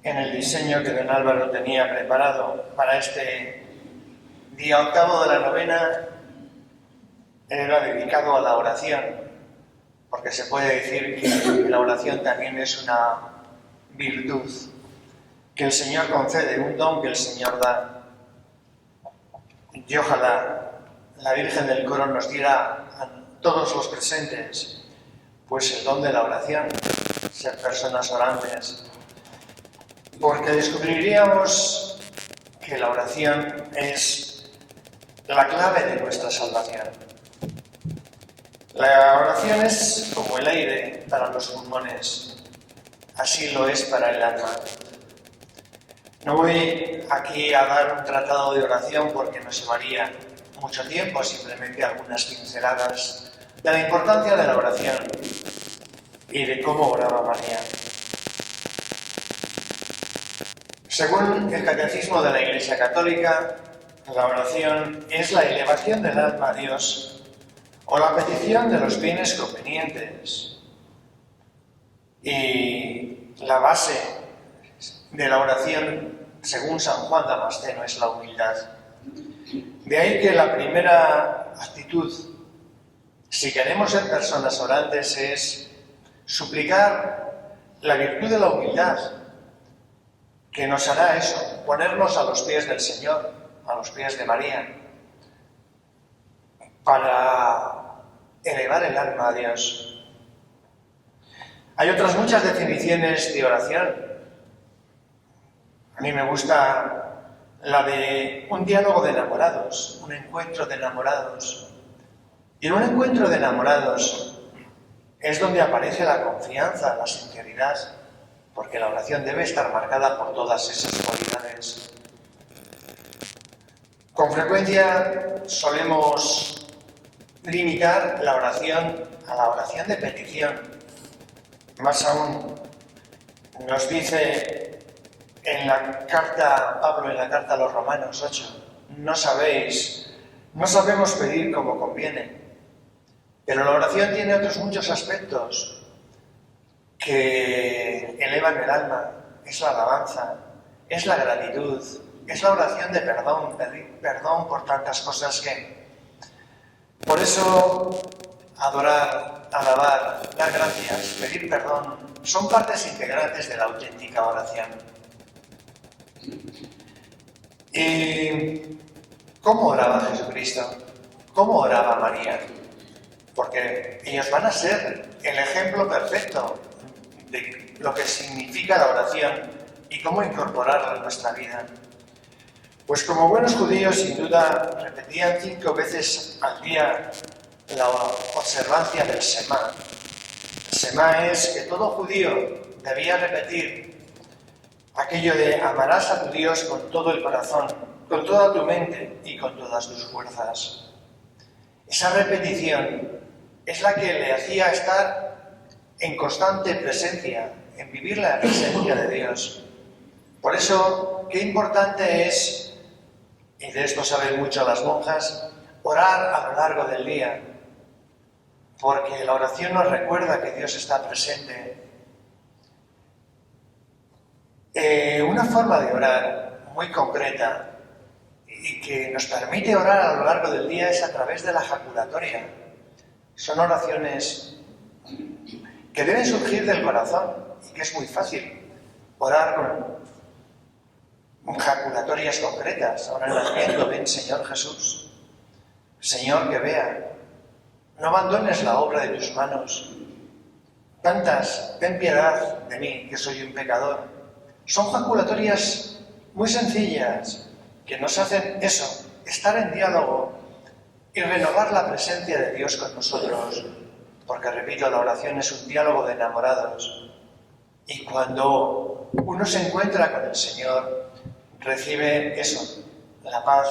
en el diseño que don Álvaro tenía preparado para este día octavo de la novena, era dedicado a la oración, porque se puede decir que la oración también es una virtud que el Señor concede, un don que el Señor da. Y ojalá la Virgen del Coro nos diera a todos los presentes pues el don de la oración, ser personas orantes, porque descubriríamos que la oración es la clave de nuestra salvación. La oración es como el aire para los pulmones, así lo es para el alma. No voy aquí a dar un tratado de oración porque nos llevaría mucho tiempo, simplemente algunas pinceladas de la importancia de la oración y de cómo oraba María. Según el Catecismo de la Iglesia Católica, la oración es la elevación del alma a Dios o la petición de los bienes convenientes. Y la base de la oración, según San Juan Damasceno, es la humildad. De ahí que la primera actitud, si queremos ser personas orantes, es suplicar la virtud de la humildad, que nos hará eso, ponernos a los pies del Señor, a los pies de María, para elevar el alma a Dios. Hay otras muchas definiciones de oración. A mí me gusta la de un diálogo de enamorados, un encuentro de enamorados. Y en un encuentro de enamorados es donde aparece la confianza, la sinceridad, porque la oración debe estar marcada por todas esas cualidades. Con frecuencia solemos limitar la oración a la oración de petición. Más aún, nos dice en la carta, Pablo en la carta a los Romanos 8, no sabemos pedir como conviene. Pero la oración tiene otros muchos aspectos que elevan el alma. Es la alabanza, es la gratitud, es la oración de perdón, pedir perdón por tantas cosas que... Por eso, adorar, alabar, dar gracias, pedir perdón, son partes integrantes de la auténtica oración. ¿Y cómo oraba Jesucristo? ¿Cómo oraba María? Porque ellos van a ser el ejemplo perfecto de lo que significa la oración y cómo incorporarla en nuestra vida. Pues como buenos judíos, sin duda, repetían 5 veces al día la observancia del Semá. El Semá es que todo judío debía repetir aquello de amarás a tu Dios con todo el corazón, con toda tu mente y con todas tus fuerzas. Esa repetición es la que le hacía estar en constante presencia, en vivir la presencia de Dios. Por eso, qué importante es, y de esto saben mucho las monjas, orar a lo largo del día, porque la oración nos recuerda que Dios está presente. Una forma de orar muy concreta y que nos permite orar a lo largo del día es a través de la jaculatoria. Son oraciones que deben surgir del corazón y que es muy fácil orar con jaculatorias concretas. Ahora en el Adviento, ven Señor Jesús, Señor que vea, no abandones la obra de tus manos. Tantas, ten piedad de mí, que soy un pecador. Son jaculatorias muy sencillas que nos hacen eso, estar en diálogo y renovar la presencia de Dios con nosotros. Porque, repito, la oración es un diálogo de enamorados. Y cuando uno se encuentra con el Señor, recibe eso, la paz,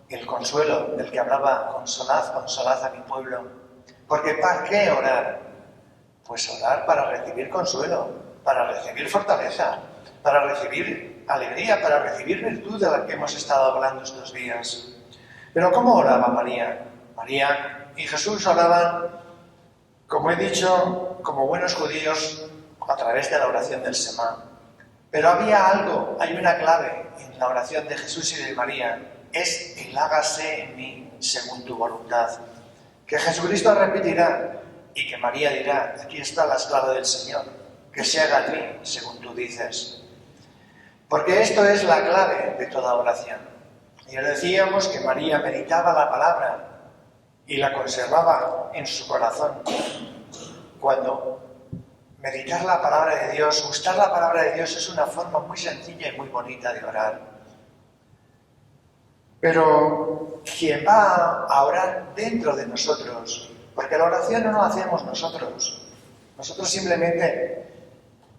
el consuelo del que hablaba, consolad, consolad a mi pueblo. Porque ¿para qué orar? Pues orar para recibir consuelo, para recibir fortaleza, para recibir alegría, para recibir virtud de la que hemos estado hablando estos días. Pero ¿cómo oraba María? María y Jesús oraban, como he dicho, como buenos judíos, a través de la oración del Semá. Pero hay una clave en la oración de Jesús y de María, es el hágase en mí según tu voluntad, que Jesucristo repetirá y que María dirá, aquí está la esclava del Señor, que se haga en mí según tú dices. Porque esto es la clave de toda oración. Ya decíamos que María meditaba la palabra y la conservaba en su corazón. Cuando meditar la palabra de Dios, gustar la palabra de Dios es una forma muy sencilla y muy bonita de orar. Pero quien va a orar dentro de nosotros, porque la oración no la hacemos nosotros simplemente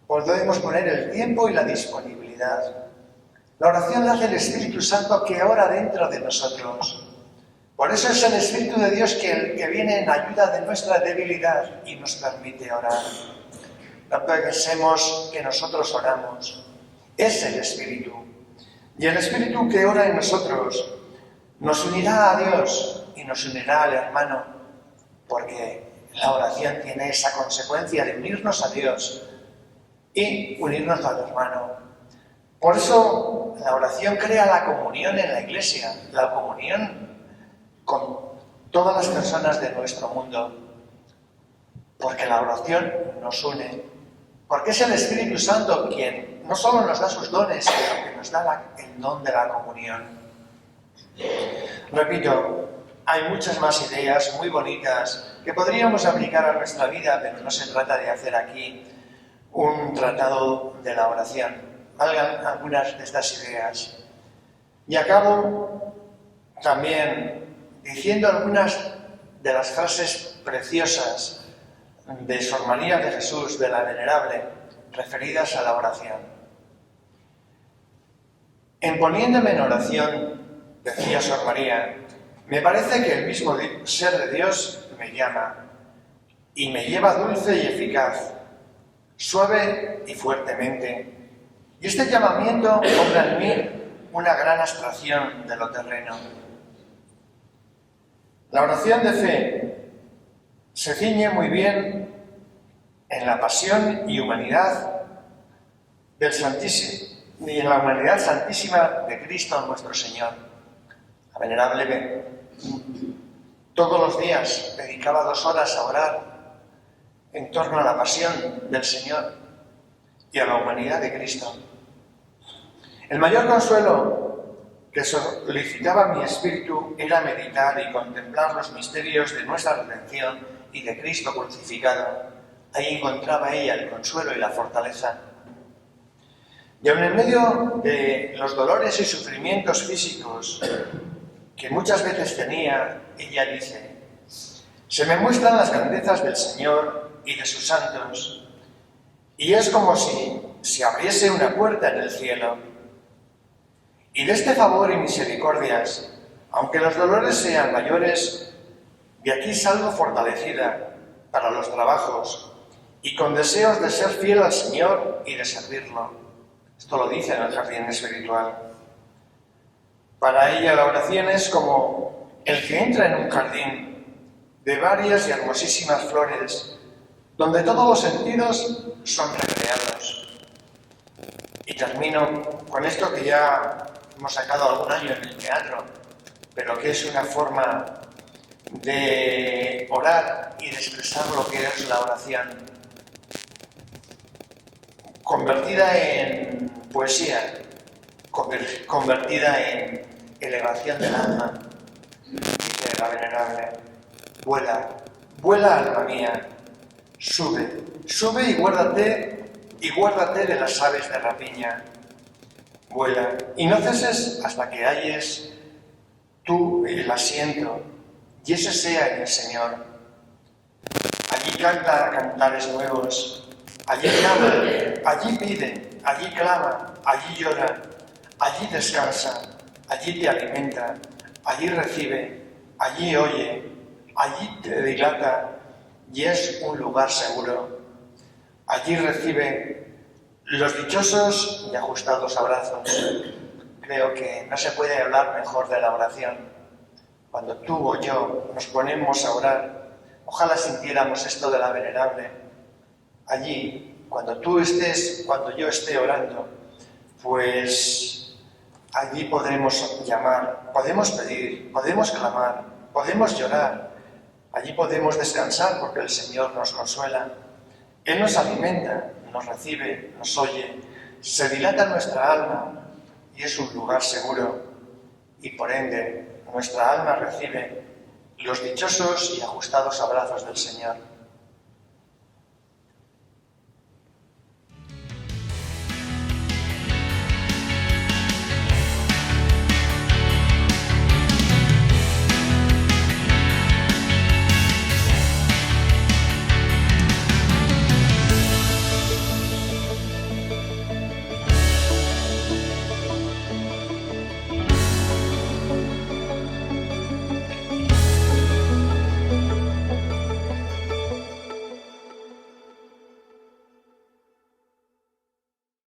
podemos poner el tiempo y la disponibilidad. La oración la hace el Espíritu Santo que ora dentro de nosotros. Por eso es el Espíritu de Dios que viene en ayuda de nuestra debilidad y nos permite orar. No pensemos que nosotros oramos. Es el Espíritu. Y el Espíritu que ora en nosotros nos unirá a Dios y nos unirá al hermano, porque la oración tiene esa consecuencia de unirnos a Dios y unirnos al hermano. Por eso la oración crea la comunión en la Iglesia, la comunión con todas las personas de nuestro mundo, porque la oración nos une, porque es el Espíritu Santo quien no solo nos da sus dones, sino que nos da el don de la comunión. Repito, hay muchas más ideas muy bonitas que podríamos aplicar a nuestra vida, pero no se trata de hacer aquí un tratado de la oración. Valgan algunas de estas ideas. Y acabo también diciendo algunas de las frases preciosas de Sor María de Jesús, de la Venerable, referidas a la oración. En poniéndome en oración, decía Sor María, me parece que el mismo ser de Dios me llama y me lleva dulce y eficaz, suave y fuertemente. Y este llamamiento obra en mí una gran abstracción de lo terreno. La oración de fe se ciñe muy bien en la pasión y humanidad del Santísimo, y en la humanidad santísima de Cristo nuestro Señor. La Venerable todos los días dedicaba 2 horas a orar en torno a la pasión del Señor y a la humanidad de Cristo. El mayor consuelo que solicitaba mi espíritu era meditar y contemplar los misterios de nuestra redención y de Cristo crucificado. Ahí encontraba ella el consuelo y la fortaleza. Y aun en medio de los dolores y sufrimientos físicos que muchas veces tenía, ella dice, se me muestran las grandezas del Señor y de sus santos, y es como si se abriese una puerta en el cielo. Y de este favor y misericordias, aunque los dolores sean mayores, de aquí salgo fortalecida para los trabajos y con deseos de ser fiel al Señor y de servirlo. Esto lo dice en el jardín espiritual. Para ella la oración es como el que entra en un jardín de varias y hermosísimas flores, donde todos los sentidos son recreados. Y termino con esto que ya hemos sacado algún año en el teatro, pero que es una forma de orar y de expresar lo que es la oración, convertida en poesía, convertida en elevación del alma. Dice la Venerable, vuela, vuela alma mía, sube, sube y guárdate de las aves de rapiña. Vuela, y no ceses hasta que halles tú el asiento, y ese sea en el Señor. Allí canta cantares nuevos, allí llama, allí pide, allí clama, allí llora, allí descansa, allí te alimenta, allí recibe, allí oye, allí te dilata, y es un lugar seguro. Allí recibe los dichosos y ajustados abrazos. Creo que no se puede hablar mejor de la oración. Cuando tú o yo nos ponemos a orar, ojalá sintiéramos esto de la Venerable. Allí, cuando yo esté orando, pues allí podremos llamar, podemos pedir, podemos clamar, podemos llorar. Allí podemos descansar porque el Señor nos consuela. Él nos alimenta, nos recibe, nos oye, se dilata nuestra alma y es un lugar seguro. Y por ende, nuestra alma recibe los dichosos y ajustados abrazos del Señor.